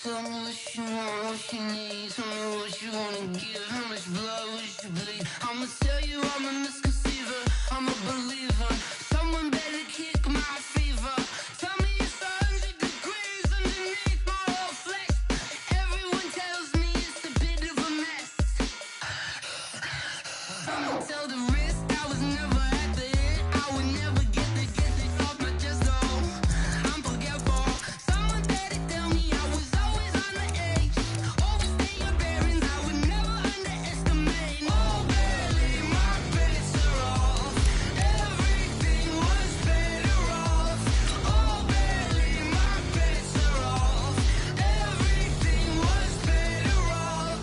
Tell me what you want, what you need. Tell me what you wanna give. How much blood would you bleed? I'ma tell you I'm a misconceiver. I'm a believer. Someone better kick my fever. Tell me it's 100 degrees underneath my whole flesh. Everyone tells me it's a bit of a mess. Someone tell the risk I was never at the end. I would never get it off my chest. Oh, I'm forgetful. Someone better tell me I was always on the edge. Overstay your bearings, I would never underestimate. Oh, barely, my bets are off. Everything was better off. Oh, barely, my bets are off. Everything was better off.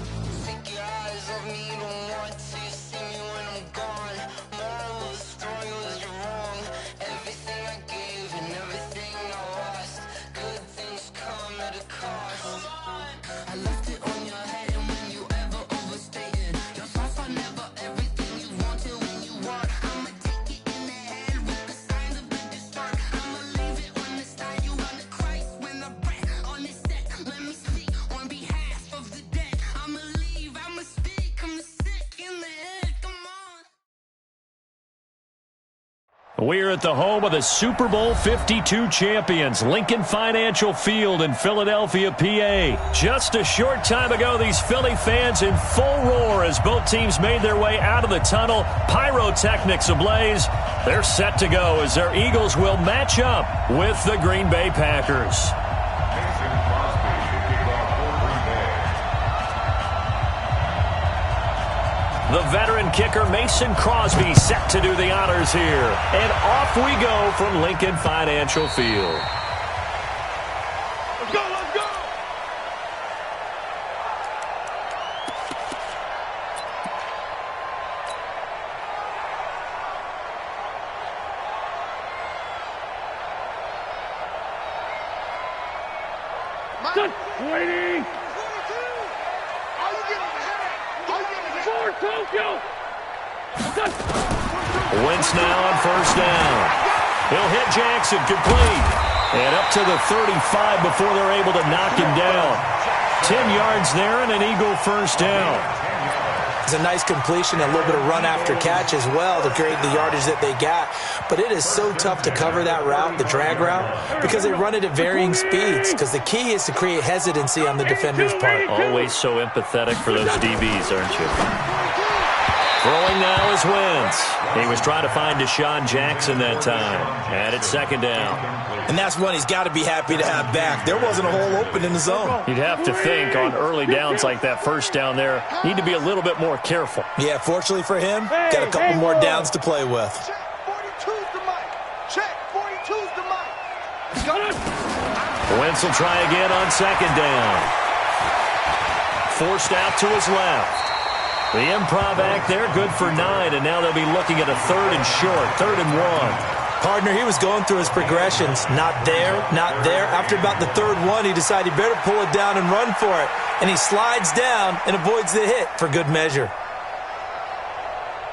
Take your eyes off me, you don't want to see me when I'm gone. Moral of the story was you're wrong. Everything I gave and everything I lost. Good things come at a cost. I left it on your head, and when you ever overstated, your thoughts are never everything you wanted when you want. I'ma take it in the head with the signs of a distort. I'ma leave it on the side. You on the Christ when I breath on this set. Let me speak on behalf of the dead. I'ma leave, I'ma speak. I'm the sick in the head. Come on. We're at the home of the Super Bowl 52 champions, Lincoln Financial Field in Philadelphia, PA. Just a short time ago, these Philly fans in full roar as both teams made their way out of the tunnel. Pyrotechnics ablaze. They're set to go as their Eagles will match up with the Green Bay Packers. The veteran kicker Mason Crosby set to do the honors here. And off we go from Lincoln Financial Field. Let's go, let's go! Waiting! Wentz now on first down. He'll hit Jackson complete. And up to the 35 before they're able to knock him down. 10 yards there and an Eagle first down. It's a nice completion, a little bit of run after catch as well to create the yardage that they got. But it is so tough to cover that route, the drag route, because they run it at varying speeds. Because the key is to create hesitancy on the defender's part. Always so empathetic for those DBs, aren't you? Throwing now is Wentz. He was trying to find Deshaun Jackson that time. And it's second down. And that's one he's got to be happy to have back. There wasn't a hole open in the zone. You'd have to think on early downs like that first down there, need to be a little bit more careful. Yeah, fortunately for him, got a couple more downs to play with. Check 42's the mic. Check 42's the mic. Let's go. Wentz will try again on second down. Forced out to his left. The improv act there, good for 9, and now they'll be looking at a third and short, 3rd and 1. Partner, he was going through his progressions. Not there, not there. After about the third one, he decided he better pull it down and run for it. And he slides down and avoids the hit for good measure.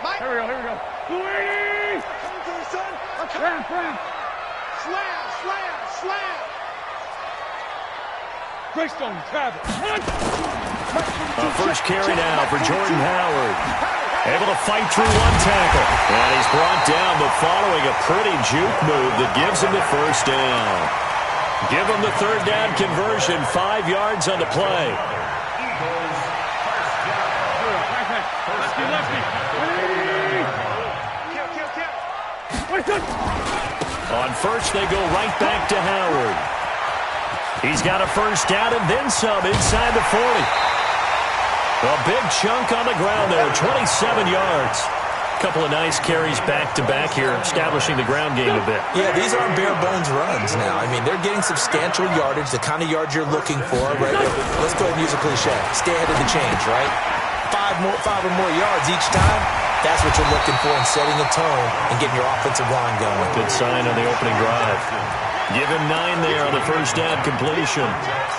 Mike. Here we go. Coming to the sun. Slam. Greystone, Travis. A first carry now for Jordan Howard. Able to fight through one tackle. And he's brought down, but following a pretty juke move that gives him the first down. Give him the third down conversion, 5 yards on the play. On first, they go right back to Howard. He's got a first down and then some inside the 40. A big chunk on the ground there, 27 yards. A couple of nice carries back-to-back here, establishing the ground game a bit. Yeah, these aren't bare-bones runs now. I mean, they're getting substantial yardage, the kind of yards you're looking for. Right? Let's go ahead and use a cliche. Stay ahead of the change, right? Five or more yards each time. That's what you're looking for in setting a tone and getting your offensive line going. Good sign on the opening drive. Give him 9 there on the first down completion.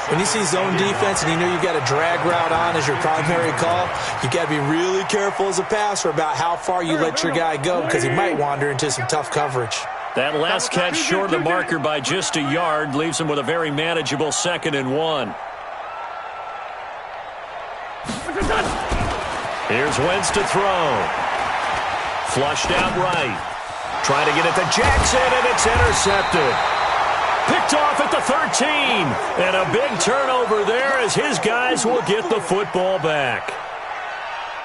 When you see zone defense and you know you've got a drag route on as your primary call, you've got to be really careful as a passer about how far you let your guy go because he might wander into some tough coverage. That last catch short of the marker by just a yard leaves him with a very manageable 2nd and 1. Here's Wentz to throw. Flushed out right. Trying to get it to Jackson, and it's intercepted. Picked off at the 13. And a big turnover there as his guys will get the football back.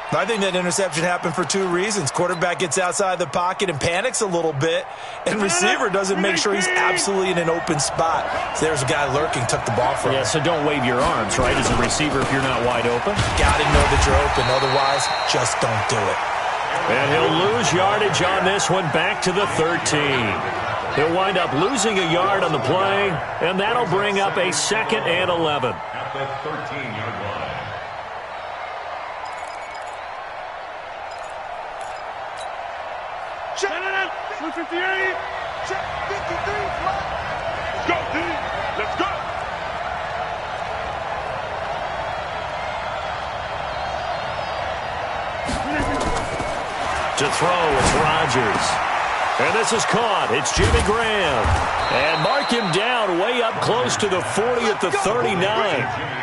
I think that interception happened for two reasons. Quarterback gets outside the pocket and panics a little bit, and receiver doesn't make sure he's absolutely in an open spot. So there's a guy lurking, took the ball from him. Yeah, so don't wave your arms, right, as a receiver if you're not wide open. Got to know that you're open. Otherwise, just don't do it. And he'll lose yardage on this one back to the 13. He'll wind up losing a yard on the play, and that'll bring up a 2nd and 11. At the 13-yard line. Check. 258. Check. 53. Let's go, D. Let's go. To throw, it's Rodgers. And this is caught. It's Jimmy Graham. And mark him down way up close to the 40 at the 39.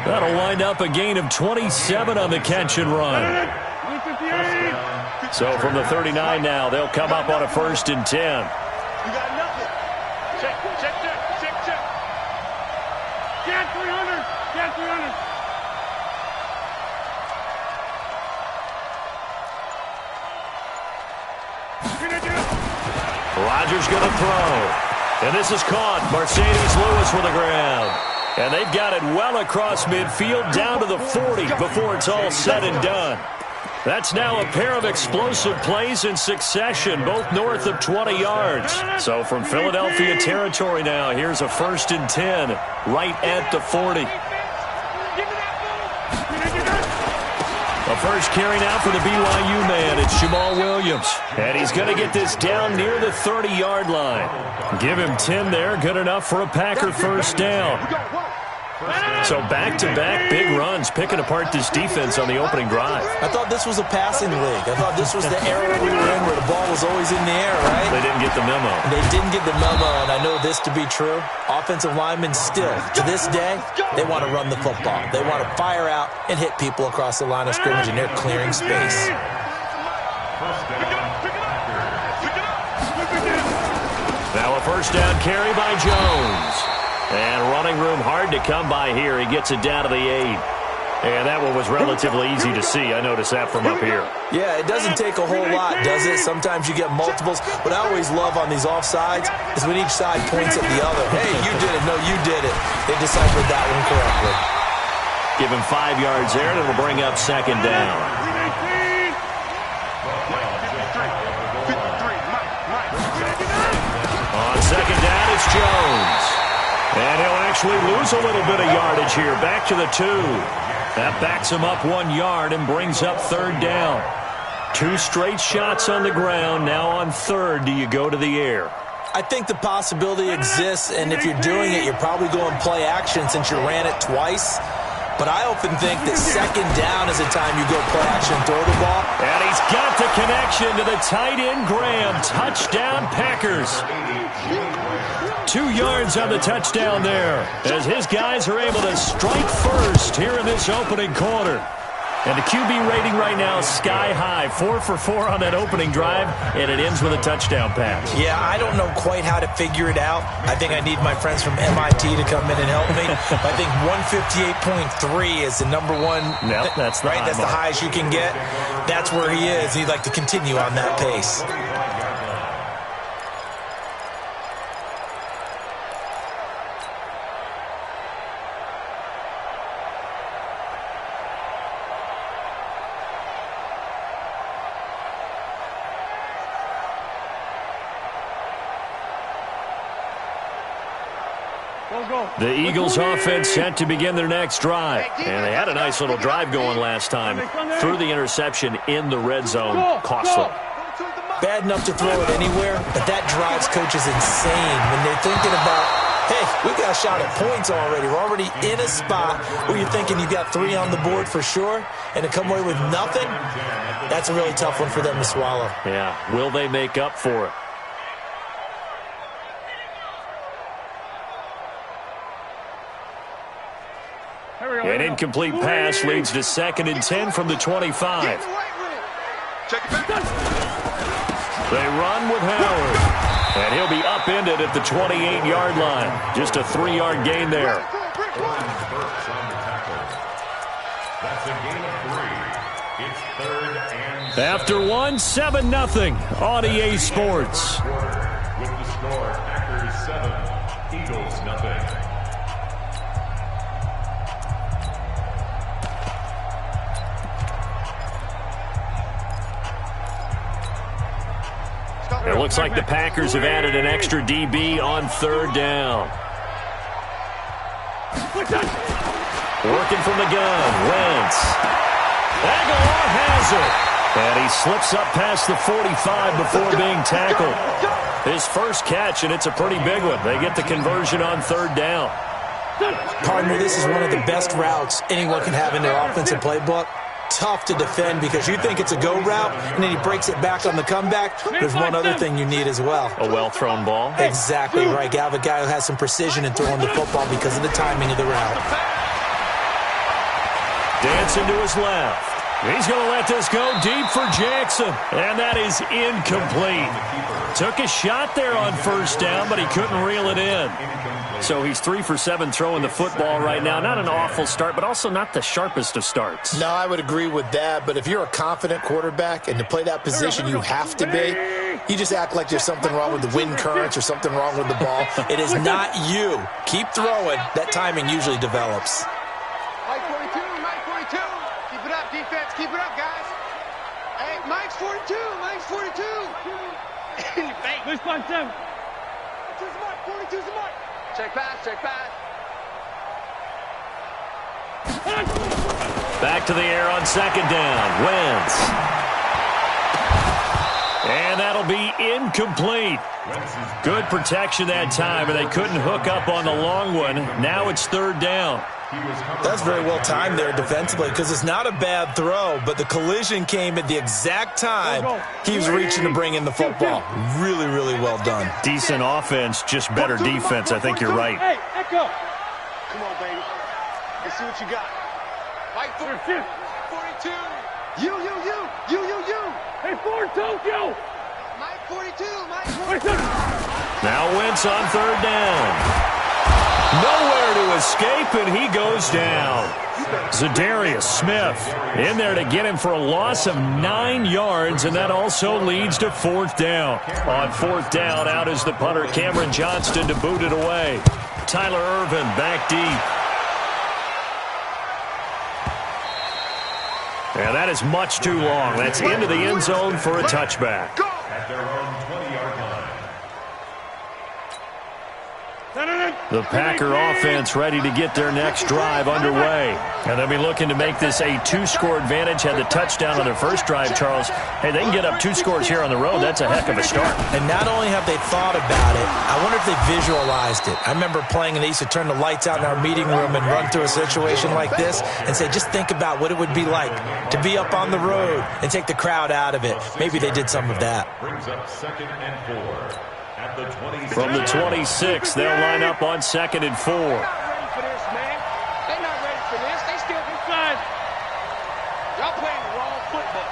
That'll wind up a gain of 27 on the catch and run. 158. So from the 39 now, they'll come up on a 1st and 10. You got nothing. Check. Get 300. Get 300. Rodgers going to throw. And this is caught. Mercedes Lewis with the ground. And they've got it well across midfield down to the 40 before it's all said and done. That's now a pair of explosive plays in succession, both north of 20 yards. So from Philadelphia territory now, here's a 1st and 10 right at the 40. The first carry now for the BYU man. It's Jamal Williams. And he's going to get this down near the 30-yard line. Give him 10 there. Good enough for a Packer 1st down. So back-to-back big runs, picking apart this defense on the opening drive. I thought this was a passing league. I thought this was the era we were in where the ball was always in the air, right? They didn't get the memo. They didn't get the memo, and I know this to be true. Offensive linemen still, to this day, they want to run the football. They want to fire out and hit people across the line of scrimmage, and they're clearing space. Now a 1st down carry by Jones. And running room hard to come by here. He gets it down to the 8. And that one was relatively easy to see. I noticed that from up here. Yeah, it doesn't take a whole lot, does it? Sometimes you get multiples. What I always love on these offsides is when each side points at the other. Hey, you did it. No, you did it. They deciphered that one correctly. Give him 5 yards there, and it'll bring up 2nd down. On 2nd down, it's Jones. And he'll actually lose a little bit of yardage here. Back to the 2. That backs him up 1 yard and brings up 3rd down. 2 straight shots on the ground. Now on 3rd, do you go to the air? I think the possibility exists, and if you're doing it, you're probably going play action since you ran it twice. But I often think that 2nd down is the time you go play action, throw the ball. And he's got the connection to the tight end, Graham. Touchdown, Packers. 2 yards on the touchdown there as his guys are able to strike first here in this opening quarter. And the QB rating right now is sky high. 4 for 4 on that opening drive, and it ends with a touchdown pass. Yeah, I don't know quite how to figure it out. I think I need my friends from MIT to come in and help me. I think 158.3 is the number one. Yep, that's the right. high That's mark. the highest you can get. That's where he is. He'd like to continue on that pace. The Eagles offense set to begin their next drive. And they had a nice little drive going last time. Threw the interception in the red zone. Costly. Bad enough to throw it anywhere, but that drives coaches insane when they're thinking about, hey, we got a shot at points already. We're already in a spot where you're thinking you got 3 on the board for sure, and to come away with nothing, that's a really tough one for them to swallow. Yeah, will they make up for it? Here we go. An incomplete pass leads to 2nd and 10 from the 25. Check it back. They run with Howard. And he'll be upended at the 28-yard line. Just a 3-yard gain there. That's a gain of 3. It's 3rd and 7. After 1-7-0 on EA Sports. With the score, Packers 7, Eagles 0. It looks like the Packers have added an extra DB on 3rd down. Working from the gun, Wentz. Aguilar has it. And he slips up past the 45 before being tackled. His first catch, and it's a pretty big one. They get the conversion on 3rd down. Partner, this is one of the best routes anyone can have in their offensive playbook. Tough to defend because you think it's a go route, and then he breaks it back on the comeback. There's one other thing you need as well. A well-thrown ball. Exactly right. You have a guy who has some precision in throwing the football because of the timing of the route. Dancing to his left. He's going to let this go deep for Jackson. And that is incomplete. Took a shot there on 1st down, but he couldn't reel it in. So he's 3 for 7 throwing the football right now. Not an awful start, but also not the sharpest of starts. No, I would agree with that. But if you're a confident quarterback and to play that position you have to be, you just act like there's something wrong with the wind currents or something wrong with the ball. It is not you. Keep throwing. That timing usually develops. Mike 42, Mike 42. Keep it up, defense. Keep it up, guys. Hey, Mike's 42. Mike's 42. In your face. Where's 42? 42's the mark. 42's the mark. Check pass, check pass. Back to the air on 2nd down. Wentz. And that'll be incomplete. Good protection that time, and they couldn't hook up on the long one. Now it's 3rd down. That's very well timed there defensively because it's not a bad throw, but the collision came at the exact time he was reaching to bring in the football. Really, really well done. Decent offense, just better defense. I think you're right. Hey, echo. Come on, baby. Let's see what you got. Mike 42. You. Hey, Ford Tokyo. Mike 42. Mike 42. Now Wentz on 3rd down. Nowhere to escape, and he goes down. Zadarius Smith in there to get him for a loss of 9 yards, and that also leads to 4th down. On 4th down, out is the punter, Cameron Johnston, to boot it away. Tyler Ervin back deep. And that is much too long. That's into the end zone for a touchback. At their own 20-yard line. The Packer offense ready to get their next drive underway. And they'll be looking to make this a 2-score advantage. Had the touchdown on their first drive, Charles. Hey, they can get up 2 scores here on the road. That's a heck of a start. And not only have they thought about it, I wonder if they visualized it. I remember playing, and they used to turn the lights out in our meeting room and run through a situation like this and say, just think about what it would be like to be up on the road and take the crowd out of it. Maybe they did some of that. Brings up 2nd and 4. At the 26. From the 26, they'll line up on 2nd and 4. They're not ready for this, man. They're not ready for this. They still inside. Y'all playing the wrong football.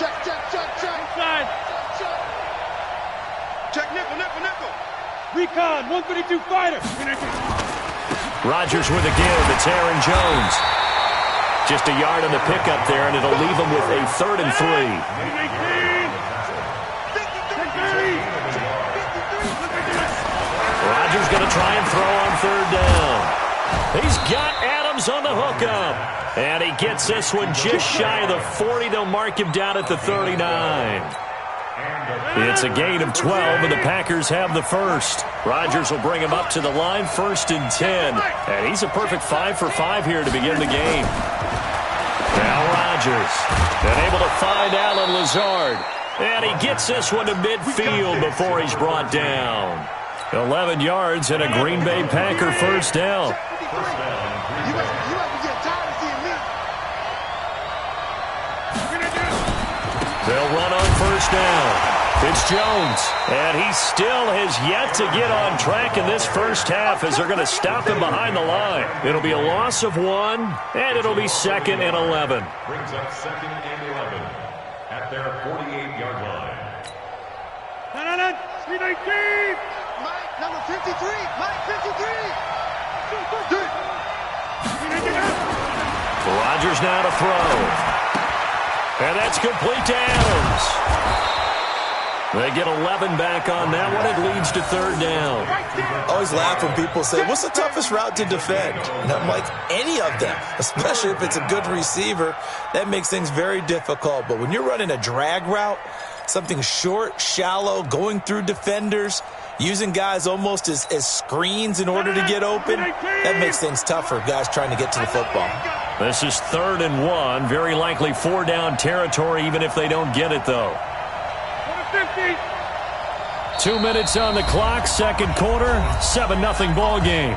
Check. Inside. Check nickel. Recon, 152 fighter. Rodgers with a give. It's Aaron Jones. Just a yard on the pickup there, and it'll leave him with a 3rd and 3. Rodgers going to try and throw on 3rd down. He's got Adams on the hookup. And he gets this one just shy of the 40. They'll mark him down at the 39. It's a gain of 12, and the Packers have the first. Rodgers will bring him up to the line, 1st and 10. And he's a perfect 5 for 5 here to begin the game. Now Rodgers, and able to find Alan Lazard. And he gets this one to midfield before he's brought down. 11 yards and a Green Bay Packer 1st down. You must be getting tired of seeing me. They'll run on 1st down. It's Jones, and he still has yet to get on track in this first half as they're going to stop him behind the line. It'll be a loss of 1, and it'll be 2nd and 11. Brings up 2nd and 11. at their 48-yard line. Mike, number 53. Mike, 53. Rodgers now to throw. And that's complete to Adams. They get 11 back on that one. It leads to third down. I always laugh when people say, what's the toughest route to defend? And I'm like, any of them, especially if it's a good receiver. That makes things very difficult. But when you're running a drag route, something short, shallow, going through defenders, using guys almost as screens in order to get open, that makes things tough for guys trying to get to the football. This is 3rd and 1. Very likely 4-down territory, even if they don't get it, though. 2 minutes on the clock, second quarter, 7-0 ball game.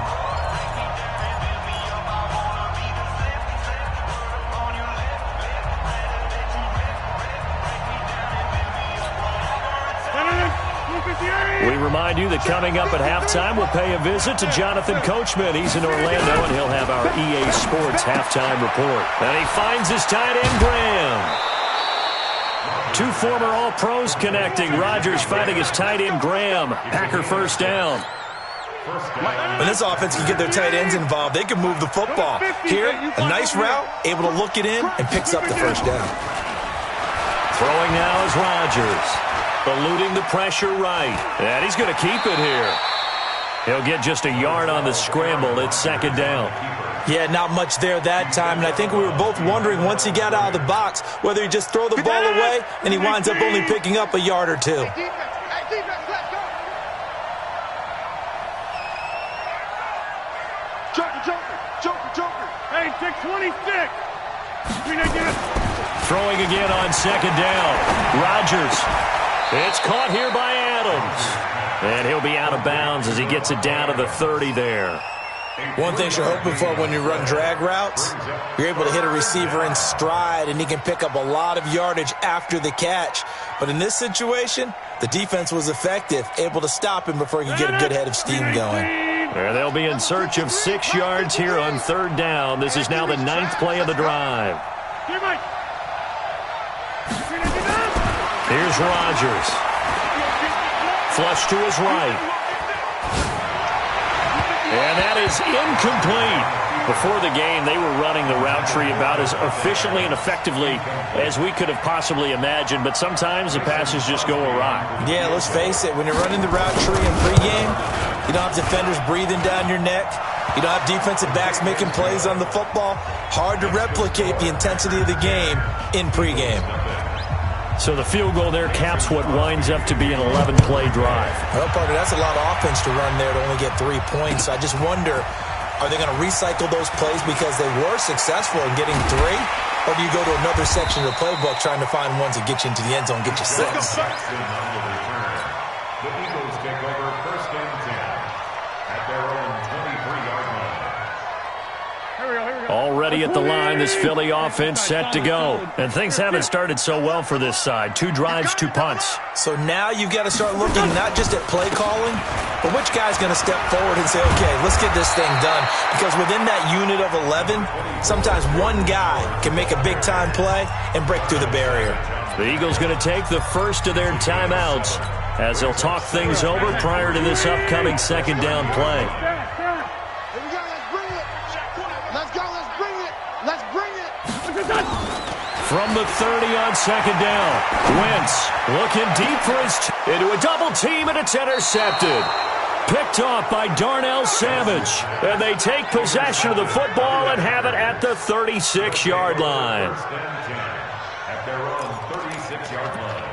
We remind you that coming up at halftime, we'll pay a visit to Jonathan Coachman. He's in Orlando, and he'll have our EA Sports halftime report. And he finds his tight end, Graham. Two former All-Pros connecting. Rodgers finding his tight end, Graham. Packer first down. When this offense can get their tight ends involved, they can move the football. Here, a nice route, able to look it in, and picks up the first down. Throwing now is Rodgers. Eluding the pressure right. And he's going to keep it here. He'll get just a yard on the scramble. It's second down. Yeah, not much there that time, and I think we were both wondering once he got out of the box whether he'd just throw the ball away, and he winds up only picking up a yard or two. Hey, defense, let's go. Joker. Hey, 626. Throwing again on second down. Rodgers. It's caught here by Adams. And he'll be out of bounds as he gets it down to the 30 there. One thing you're hoping for when you run drag routes, you're able to hit a receiver in stride, and he can pick up a lot of yardage after the catch. But in this situation, the defense was effective, able to stop him before he could get a good head of steam going. And they'll be in search of 6 yards here on third down. This is now the 9th play of the drive. Here's Rodgers. Flush to his right. And that is incomplete. Before the game, they were running the route tree about as efficiently and effectively as we could have possibly imagined, but sometimes the passes just go awry. Yeah, let's face it, when you're running the route tree in pregame, you don't have defenders breathing down your neck. You don't have defensive backs making plays on the football. Hard to replicate the intensity of the game in pregame. So the field goal there caps what winds up to be an 11-play drive. Well, partner, that's a lot of offense to run there to only get 3 points. I just wonder, are they going to recycle those plays because they were successful in getting 3? Or do you go to another section of the playbook trying to find ones that get you into the end zone and get you 6? The Eagles take over first and 10 at their own 23-yard line. Already at the line, this Philly offense set to go. And things haven't started so well for this side. 2 drives, 2 punts. So now you've got to start looking not just at play calling, but which guy's going to step forward and say, okay, let's get this thing done. Because within that unit of 11, sometimes one guy can make a big-time play and break through the barrier. The Eagles going to take the first of their timeouts as they'll talk things over prior to this upcoming second down play. From the 30 on second down, Wentz looking deep for into a double team, and it's intercepted. Picked off by Darnell Savage, and they take possession of the football and have it at the 36-yard line. At their own 36-yard line.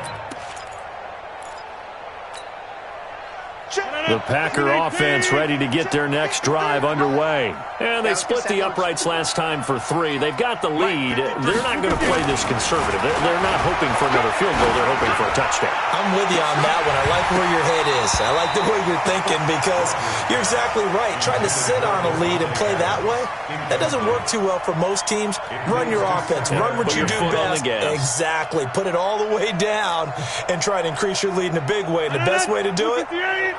The Packer offense ready to get their next drive underway. And they split the uprights last time for 3. They've got the lead. They're not going to play this conservative. They're not hoping for another field goal. They're hoping for a touchdown. I'm with you on that one. I like where your head is. I like the way you're thinking because you're exactly right. Trying to sit on a lead and play that way, that doesn't work too well for most teams. Run your offense. Run what you do best. Exactly. Put it all the way down and try to increase your lead in a big way. And the best way to do it,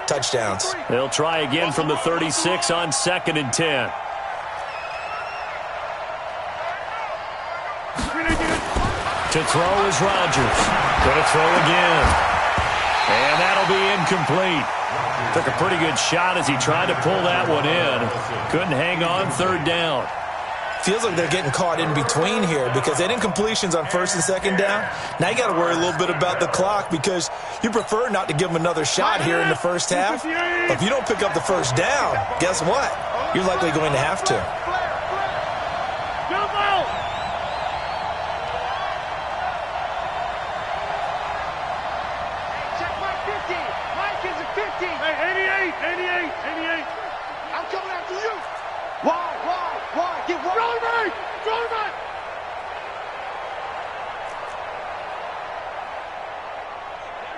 touchdowns. They'll try again from the 36 on second and 10. To throw is Rodgers. Going to throw again. And that'll be incomplete. Took a pretty good shot as he tried to pull that one in. Couldn't hang on third down. Feels like they're getting caught in between here because they didn't completions on first and second down. Now you got to worry a little bit about the clock because you prefer not to give them another shot here in the first half. But if you don't pick up the first down, guess what? You're likely going to have to. Check Mike 50. Mike is a 50. Hey, 88. I'm coming after you. Why? Get one. Go to me.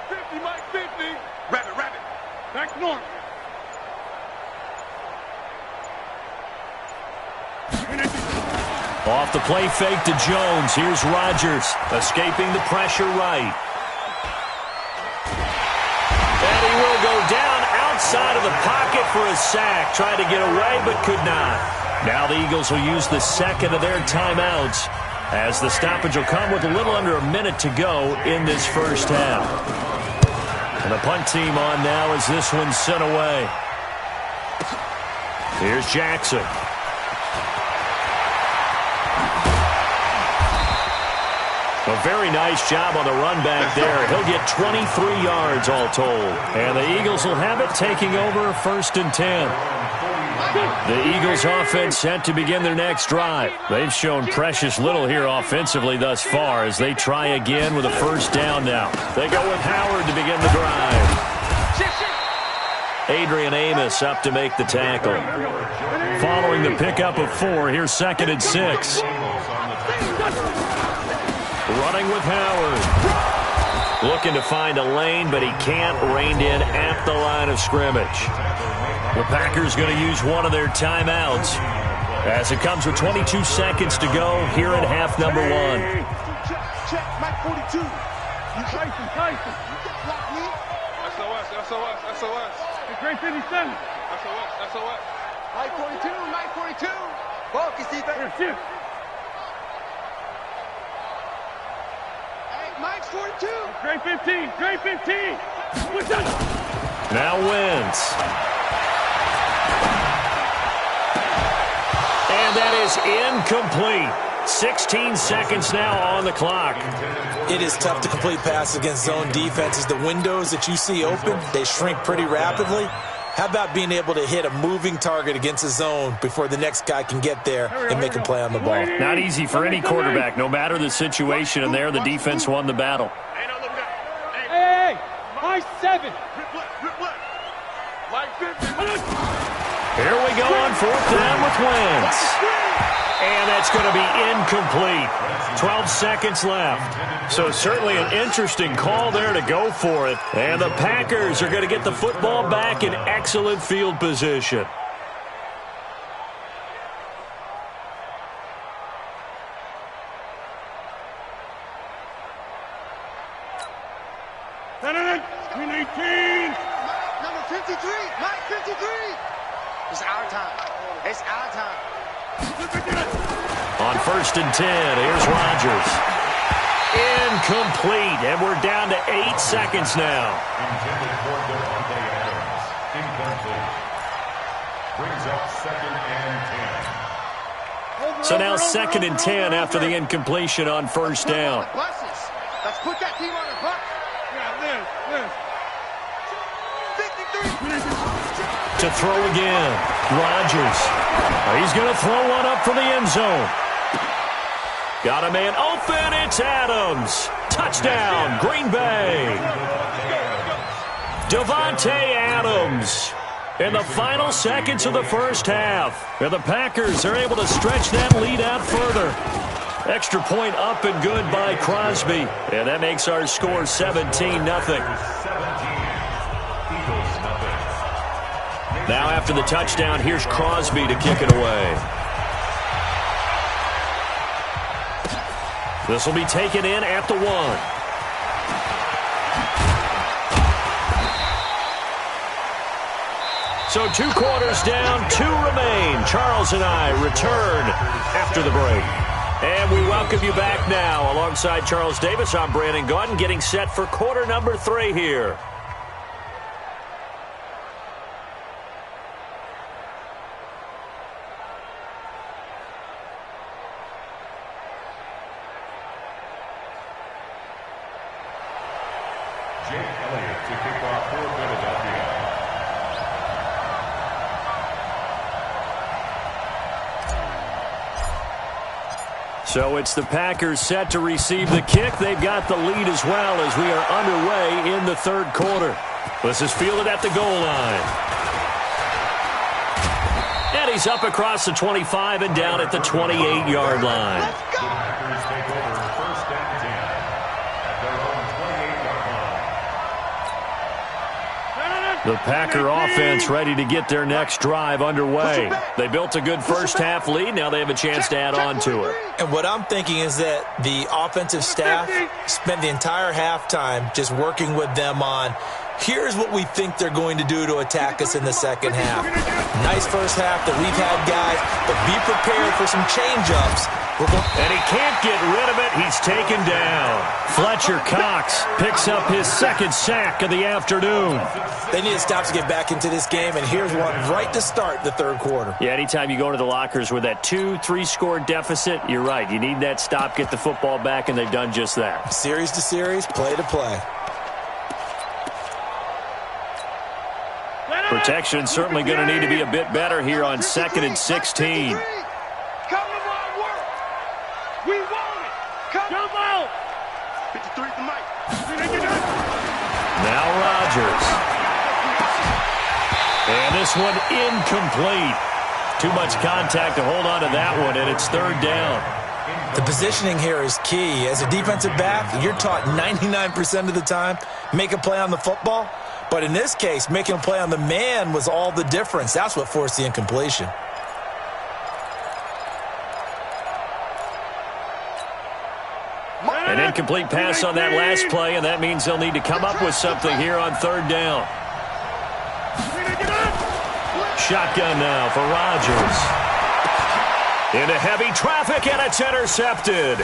50, Mike 50. Rabbit. Back north. Off the play fake to Jones. Here's Rodgers escaping the pressure right. And he will go down outside of the pocket for a sack. Tried to get away but could not. Now the Eagles will use the second of their timeouts as the stoppage will come with a little under a minute to go in this first half. And the punt team on now as this one's sent away. Here's Jackson. A very nice job on the run back there. He'll get 23 yards all told. And the Eagles will have it taking over first and 10. The Eagles offense set to begin their next drive. They've shown precious little here offensively thus far as they try again with a first down now. They go with Howard to begin the drive. Adrian Amos up to make the tackle. Following the pickup of 4, here's 2nd and 6. Running with Howard. Looking to find a lane, but he can't. Reined in at the line of scrimmage. The Packers going to use one of their timeouts as it comes with 22 seconds to go here in half number 1. Check, Mike 42. You Tyson. You can't block me. SOS. It's Great 57. SOS. Mike 42. Focus, defense. Here, hey, Mike's 42. Great 15. What's that? Now wins. And that is incomplete. 16 seconds now on the clock. It is tough to complete passes against zone defenses. The windows that you see open, they shrink pretty rapidly. How about being able to hit a moving target against a zone before the next guy can get there and make a play on the ball? Not easy for any quarterback. No matter the situation in there, the defense won the battle. Hey, my 7. Here we go on 4th down with Wentz. And that's going to be incomplete. 12 seconds left. So certainly an interesting call there to go for it. And the Packers are going to get the football back in excellent field position. Number 53, Mike 53. It's our time. On 1st and 10, here's Rodgers. Incomplete, and we're down to 8 seconds now. Intended for Devontae Adams. Incomplete. Brings up 2nd and 10. So now 2nd and 10 after the incompletion on 1st down. Let's put that team on the bus. Yeah, 53. To throw again, Rodgers. He's going to throw one up for the end zone. Got a man open, it's Adams. Touchdown, Green Bay. Davante Adams in the final seconds of the first half. And the Packers are able to stretch that lead out further. Extra point up and good by Crosby. And that makes our score 17-0. Now after the touchdown, here's Crosby to kick it away. This will be taken in at the 1. So 2 quarters down, 2 remain. Charles and I return after the break. And we welcome you back now. Alongside Charles Davis, I'm Brandon Gaudin, getting set for quarter number 3 here. So it's the Packers set to receive the kick. They've got the lead as well as we are underway in the third quarter. This is fielded at the goal line. And he's up across the 25 and down at the 28-yard line. The Packers take over first and 10 at their own 28-yard line. The Packer offense ready to get their next drive underway. They built a good first half lead. Now they have a chance to add on to it. And what I'm thinking is that the offensive staff spent the entire halftime just working with them on, here's what we think they're going to do to attack us in the second half. Nice first half that we've had, guys, but be prepared for some change-ups. And he can't get rid of it. He's taken down. Fletcher Cox picks up his second sack of the afternoon. They need to stop to get back into this game, and here's one right to start the third quarter. Yeah, anytime you go to the lockers with that 2-3 score deficit, you're right. You need that stop, get the football back, and they've done just that. Series to series, play to play. Protection certainly going to need to be a bit better here on 2nd and 16. Come to my work. We want it. Come on. 53 to Mike. Now Rodgers. And this one incomplete. Too much contact to hold on to that one, and it's third down. The positioning here is key. As a defensive back, you're taught 99% of the time, make a play on the football. But in this case, making a play on the man was all the difference. That's what forced the incompletion. An incomplete pass on that last play, and that means they'll need to come up with something here on third down. Shotgun now for Rodgers. Into heavy traffic, and it's intercepted.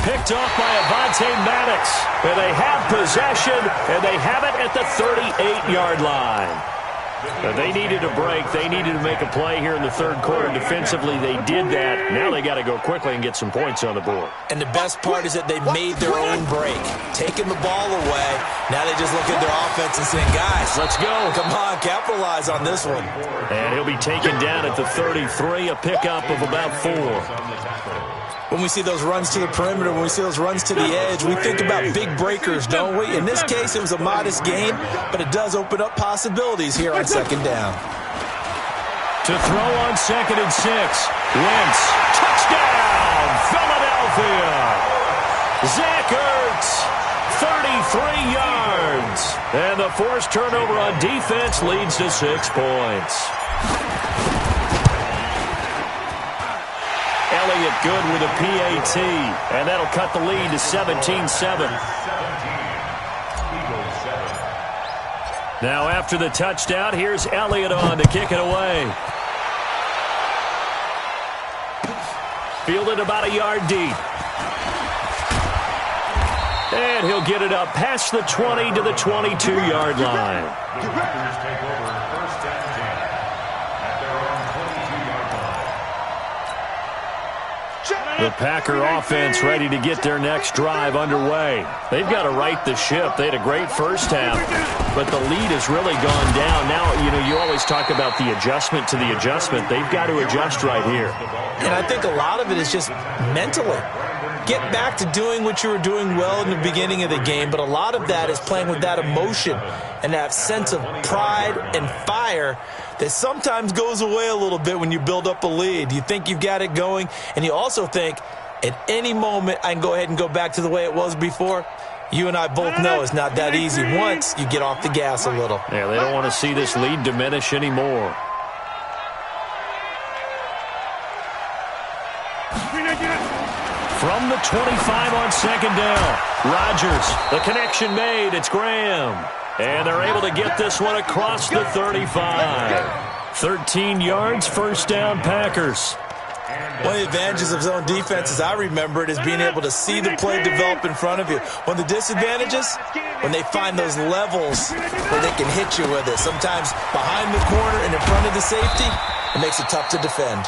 Picked off by Avonte Maddox. And they have possession, and they have it at the 38-yard line. They needed a break. They needed to make a play here in the third quarter. Defensively, they did that. Now they got to go quickly and get some points on the board. And the best part is that they made their own break. Taking the ball away. Now they just look at their offense and saying, guys, let's go. Come on, capitalize on this one. And he'll be taken down at the 33, a pickup of about 4. When we see those runs to the perimeter, when we see those runs to the edge, we think about big breakers, don't we? In this case, it was a modest gain, but it does open up possibilities here on second down. To throw on 2nd and 6. Wentz. Touchdown, Philadelphia. Zach Ertz, 33 yards. And the forced turnover on defense leads to 6 points. Elliott good with a PAT, and that'll cut the lead to 17-7. Now after the touchdown, here's Elliott on to kick it away. Fielded about a yard deep. And he'll get it up past the 20 to the 22-yard line. The Packers take over first and 10 at their own 22-yard line. The Packer offense ready to get their next drive underway. They've got to right the ship. They had a great first half, but the lead has really gone down. Now, you always talk about the adjustment to the adjustment. They've got to adjust right here. And I think a lot of it is just mentally. Get back to doing what you were doing well in the beginning of the game, but a lot of that is playing with that emotion and that sense of pride and fire that sometimes goes away a little bit when you build up a lead. You think you've got it going, and you also think at any moment I can go ahead and go back to the way it was before. You and I both know it's not that easy once you get off the gas a little. Yeah, they don't want to see this lead diminish anymore. From the 25 on second down, Rodgers, the connection made, it's Graham. And they're able to get this one across the 35. 13 yards, first down Packers. One of the advantages of zone defense, as I remember it, is being able to see the play develop in front of you. One of the disadvantages, when they find those levels where they can hit you with it. Sometimes behind the corner and in front of the safety, it makes it tough to defend.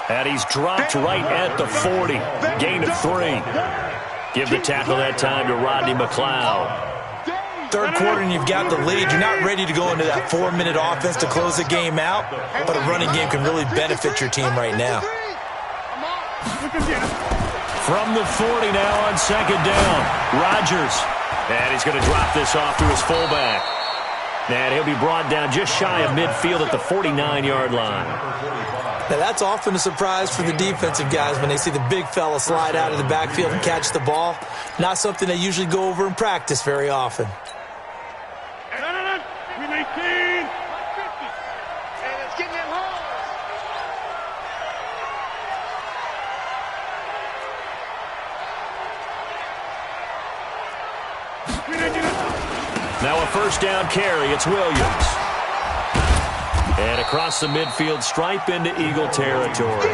And he's dropped right at the 40. Gain of 3. Give the tackle that time to Rodney McLeod. Third quarter and you've got the lead. You're not ready to go into that 4-minute offense to close the game out, but a running game can really benefit your team right now. From the 40 now on second down. Rodgers. And he's going to drop this off to his fullback. And he'll be brought down just shy of midfield at the 49-yard line. Now, that's often a surprise for the defensive guys when they see the big fella slide out of the backfield and catch the ball. Not something they usually go over in practice very often. Now a first down carry. It's Williams. And across the midfield stripe into Eagle territory.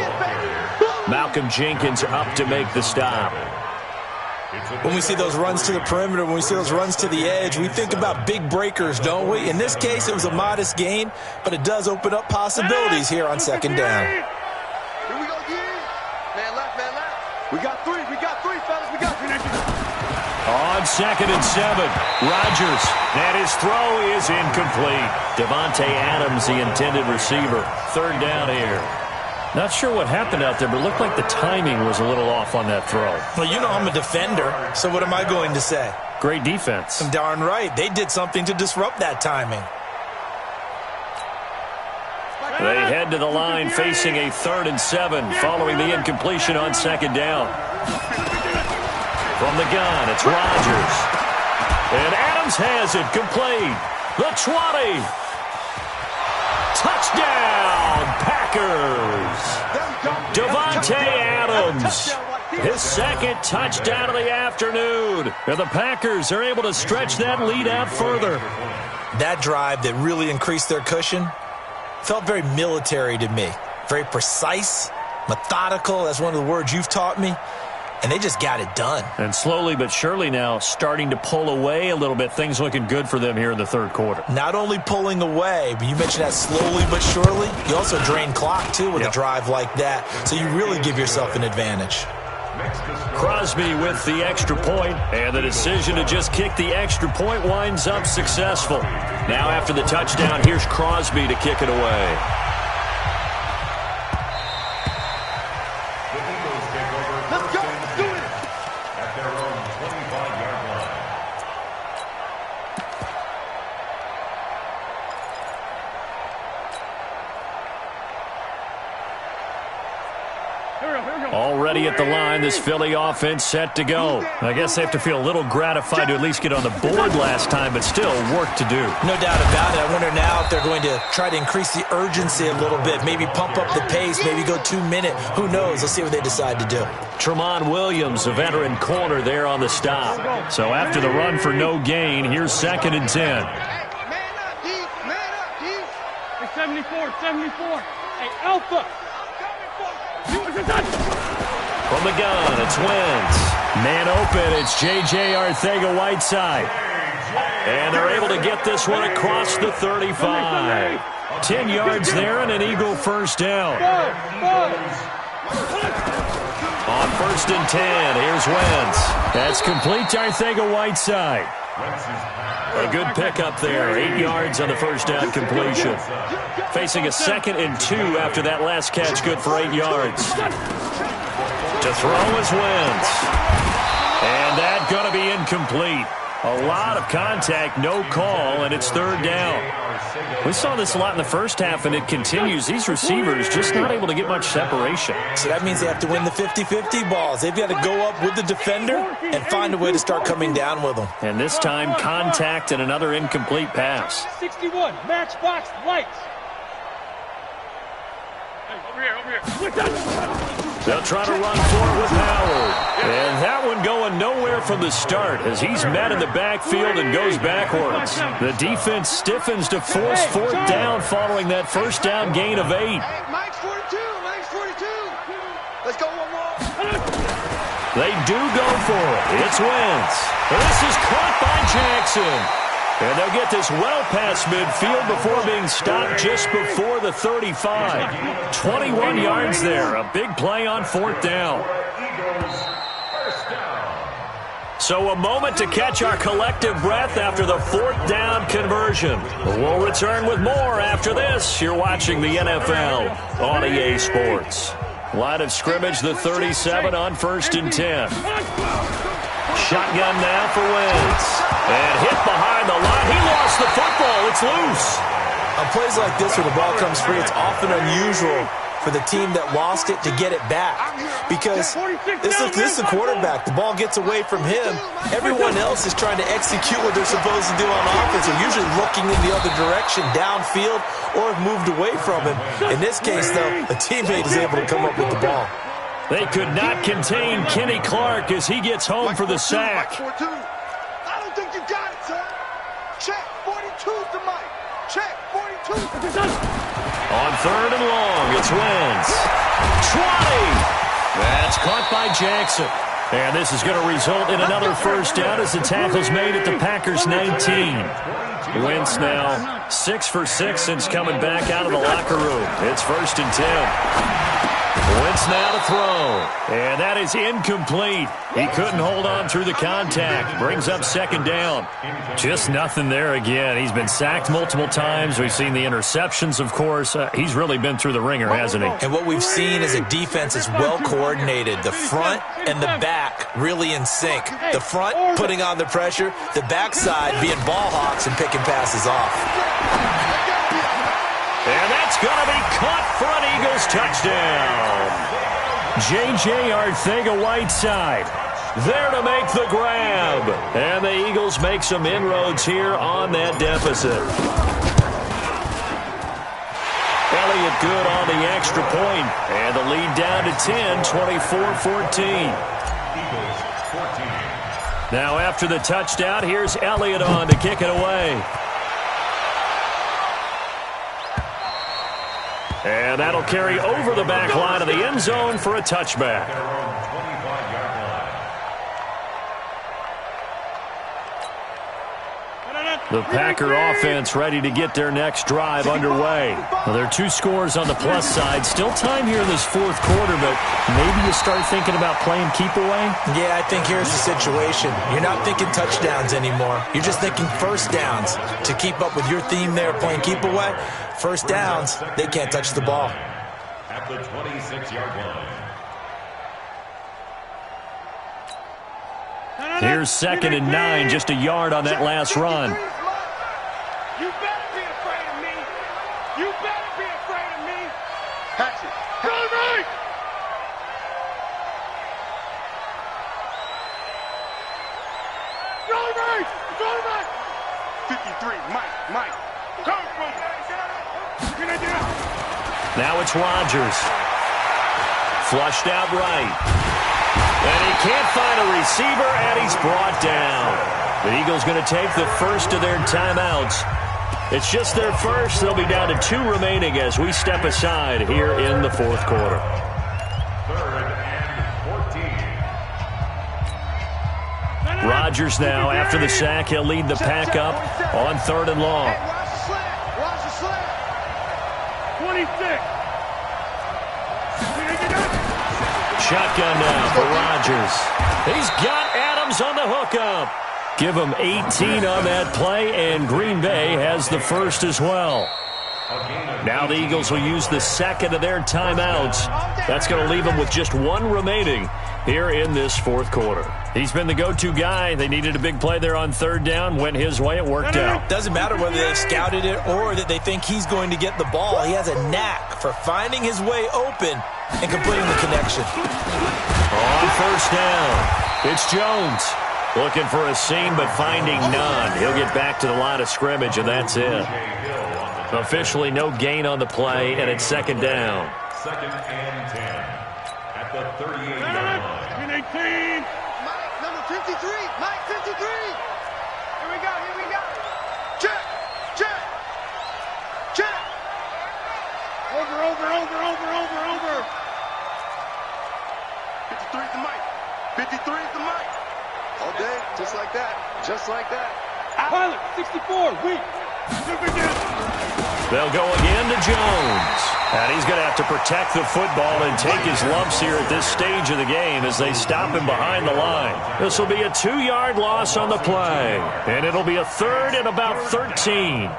Malcolm Jenkins up to make the stop. When we see those runs to the perimeter, when we see those runs to the edge, we think about big breakers, don't we? In this case, it was a modest gain, but it does open up possibilities here on second down. Here we go, man left, man left. We got three, fellas, we got three. On second and 7, Rodgers. And his throw is incomplete. Devontae Adams, the intended receiver. Third down here. Not sure what happened out there, but it looked like the timing was a little off on that throw. Well, you know I'm a defender, so what am I going to say? Great defense. Darn right. They did something to disrupt that timing. They head to the line facing a 3rd and 7 following the incompletion on second down. From the gun, it's Rodgers. And Adams has it complete. The 20. Touchdown, Packers. Devontae Adams. His second touchdown of the afternoon. And the Packers are able to stretch that lead out further. That drive that really increased their cushion felt very military to me. Very precise, methodical. That's one of the words you've taught me. And they just got it done. And slowly but surely now starting to pull away a little bit. Things looking good for them here in the third quarter. Not only pulling away, but you mentioned that slowly but surely. You also drain clock, too, with a drive like that. So you really give yourself an advantage. Crosby with the extra point, and the decision to just kick the extra point winds up successful. Now after the touchdown, here's Crosby to kick it away. Already at the line, this Philly offense set to go. I guess they have to feel a little gratified to at least get on the board last time, but still work to do. No doubt about it. I wonder now if they're going to try to increase the urgency a little bit, maybe pump up the pace, maybe go 2-minute. Who knows? Let's see what they decide to do. Tremont Williams, a veteran corner there on the stop. So after the run for no gain, here's 2nd and 10. Man up, D. Man up, D. Hey, 74. Hey, Alpha. From the gun, it's Wentz. Man open, it's J.J. Arcega-Whiteside. And they're able to get this one across the 35. 10 yards there and an Eagle first down. On 1st and 10, here's Wentz. That's complete to Arcega-Whiteside. A good pickup there, 8 yards on the first down completion. Facing a 2nd and 2 after that last catch, good for 8 yards. To throw is Wentz. And that going to be incomplete. A lot of contact, no call, and it's 3rd down. We saw this a lot in the first half, and it continues. These receivers just not able to get much separation. So that means they have to win the 50-50 balls. They've got to go up with the defender and find a way to start coming down with them. And this time, contact and another incomplete pass. 61, matchbox lights. Hey, over here. They'll try to run forward with Howard. And that one going nowhere from the start as he's met in the backfield and goes backwards. The defense stiffens to force 4th down following that first down gain of 8. Hey, Mike's 42. Let's go one more. They do go for it. It's Wentz. This is caught by Jackson. And they'll get this well past midfield before being stopped just before the 35. 21 yards there. A big play on 4th down. So a moment to catch our collective breath after the 4th down conversion. We'll return with more after this. You're watching the NFL on EA Sports. Line of scrimmage, the 37 on 1st and 10. Shotgun now for Wentz. And hit behind the line. He lost the football. It's loose. On plays like this where the ball comes free, it's often unusual for the team that lost it to get it back. Because this is the quarterback. The ball gets away from him. Everyone else is trying to execute what they're supposed to do on offense. They're usually looking in the other direction, downfield, or have moved away from him. In this case, though, a teammate is able to come up with the ball. They could not contain Kenny Clark as he gets home for the sack. I don't think you got it, son. Check, 42's the mic. Check, 42. On 3rd and long, it's Wentz. 20. That's caught by Jackson. And this is going to result in another 1st down as the tackle's made at the Packers' 19. Wentz now 6 for 6 since coming back out of the locker room. It's 1st and 10. Wentz now to throw. And that is incomplete. He couldn't hold on through the contact. Brings up 2nd down. Just nothing there again. He's been sacked multiple times. We've seen the interceptions, of course. He's really been through the ringer, hasn't he? And what we've seen is a defense is well coordinated. The front and the back really in sync. The front putting on the pressure. The backside being ball hawks and picking passes off. And that's going to be caught for an Eagles touchdown. J.J. Arcega-Whiteside there to make the grab. And the Eagles make some inroads here on that deficit. Elliott good on the extra point. And the lead down to 10, 24-14. Now after the touchdown, here's Elliott on to kick it away. And that'll carry over the back line of the end zone for a touchback. The Packer offense ready to get their next drive underway. Well, there are 2 scores on the plus side. Still time here in this 4th quarter, but maybe you start thinking about playing keep away? Yeah, I think here's the situation. You're not thinking touchdowns anymore. You're just thinking 1st downs. To keep up with your theme there, playing keep away, 1st downs, they can't touch the ball. At the 26-yard line. Here's 2nd and 9, just a yard on that last run. You better be afraid of me. You better be afraid of me. Catch it. Go right. Go right. Go right. 53. Mike. Go for it. Now it's Rodgers. Flushed out right. And he can't find a receiver, and he's brought down. The Eagles going to take the first of their timeouts. It's just their first. They'll be down to 2 remaining as we step aside here in the 4th quarter. 3rd and 14. Rodgers now, after the sack, he'll lead the pack up on 3rd and long. Watch the slant. 26. Shotgun now for Rodgers. He's got Adams on the hookup. Give him 18 on that play, and Green Bay has the first as well. Now the Eagles will use the 2nd of their timeouts. That's going to leave them with just 1 remaining here in this 4th quarter. He's been the go-to guy. They needed a big play there on 3rd down. Went his way. It worked out. Doesn't matter whether they've scouted it or that they think he's going to get the ball. He has a knack for finding his way open and completing the connection. On 1st down, it's Jones. Looking for a seam, but finding none. He'll get back to the line of scrimmage, and that's it. Officially no gain on the play, and it's 2nd down. 2nd and 10. At the 38-yard line. 18. Mike, number 53. Mike, 53. Here we go. Check. Over. 53 is the mic. 53 is the mic. All day, just like that. Just like that. Pilot, 64, weak. They'll go again to Jones. And he's going to have to protect the football and take his lumps here at this stage of the game as they stop him behind the line. This will be a 2-yard loss on the play. And it'll be a 3rd and about 13.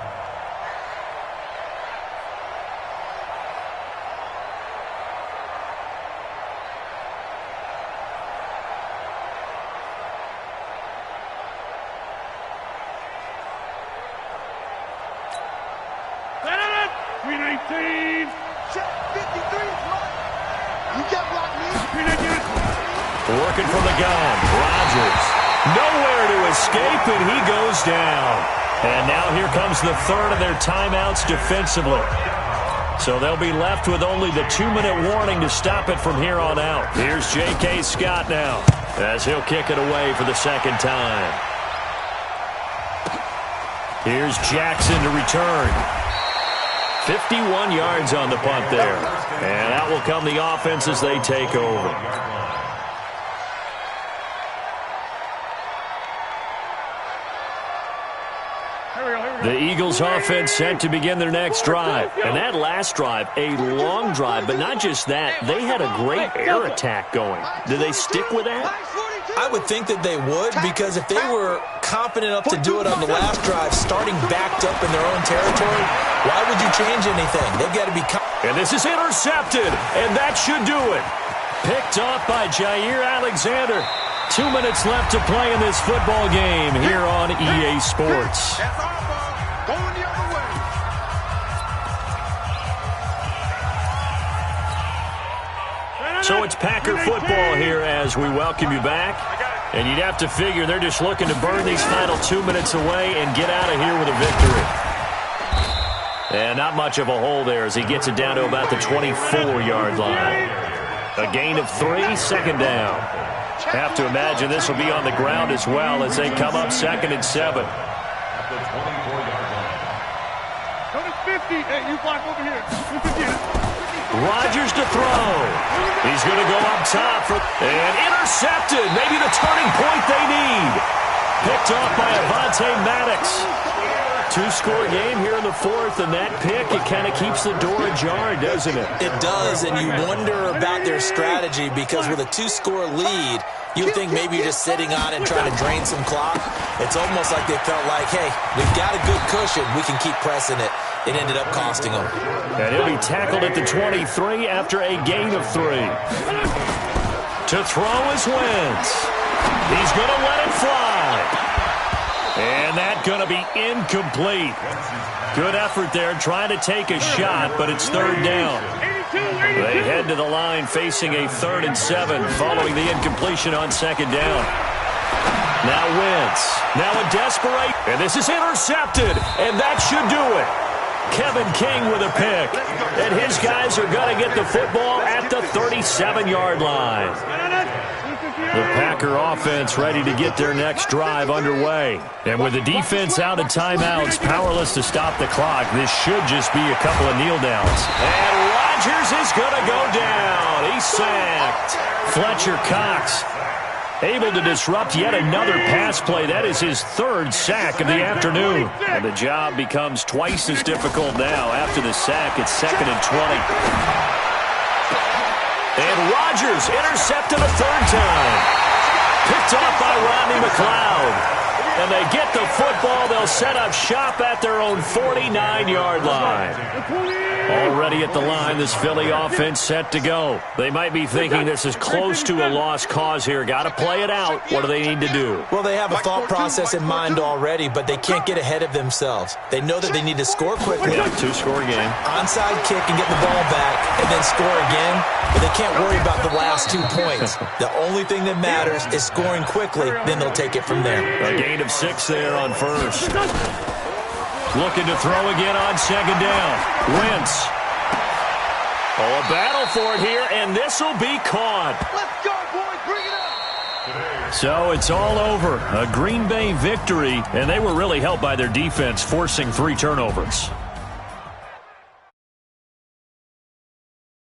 Working from the gun, Rodgers. Nowhere to escape, and he goes down. And now here comes the 3rd of their timeouts defensively. So they'll be left with only the 2-minute warning to stop it from here on out. Here's J.K. Scott now as he'll kick it away for the 2nd time. Here's Jackson to return. 51 yards on the punt there. And out will come the offense as they take over. The Eagles offense set to begin their next drive. And that last drive, a long drive, but not just that, they had a great air attack going. Do they stick with that? I would think that they would, because if they were confident enough to do it on the last drive, starting backed up in their own territory, why would you change anything? They've got to be And this is intercepted, and that should do it. Picked off by Jair Alexander. 2 minutes left to play in this football game here on EA Sports. Going the other way. So it's Packer football here as we welcome you back. And you'd have to figure they're just looking to burn these final 2 minutes away and get out of here with a victory. And not much of a hole there as he gets it down to about the 24-yard line. A gain of 3, 2nd down. Have to imagine this will be on the ground as well as they come up 2nd and 7. Hey, you block over here. Rodgers to throw. He's going to go up top and intercepted. Maybe the turning point they need. Picked off by Avonte Maddox. 2-score game here in the 4th, and that pick, it kind of keeps the door ajar, doesn't it? It does, and you wonder about their strategy, because with a 2-score lead, you would think maybe you're just sitting on it and trying to drain some clock. It's almost like they felt like, hey, we've got a good cushion. We can keep pressing it. It ended up costing them. And he'll be tackled at the 23 after a gain of 3. To throw is Wentz. He's going to let it fly. And that's going to be incomplete. Good effort there trying to take a shot, but it's 3rd down. They head to the line facing a 3rd and 7 following the incompletion on 2nd down. Now Wentz. Now a desperate. And this is intercepted. And that should do it. Kevin King with a pick. And his guys are going to get the football at the 37-yard line. The Packer offense ready to get their next drive underway. And with the defense out of timeouts, powerless to stop the clock, this should just be a couple of kneel downs. And Rodgers is going to go down. He's sacked. Fletcher Cox able to disrupt yet another pass play. That is his 3rd sack of the afternoon. And the job becomes twice as difficult now. After the sack, it's 2nd and 20. And Rodgers intercepted a 3rd time. Picked off by Rodney McLeod. And they get the football. They'll set up shop at their own 49-yard line. Already at the line, this Philly offense set to go. They might be thinking this is close to a lost cause here. Got to play it out. What do they need to do? Well, they have a thought process in mind already, but they can't get ahead of themselves. They know that they need to score quickly. Yeah, 2-score game. Onside kick and get the ball back, and then score again. But they can't worry about the last 2 points. The only thing that matters is scoring quickly, then they'll take it from there. A gain of 6 there on 1st. Looking to throw again on 2nd down. Wentz. Oh, a battle for it here, and this will be caught. Let's go, boys. Bring it up. So it's all over. A Green Bay victory, and they were really helped by their defense forcing 3 turnovers.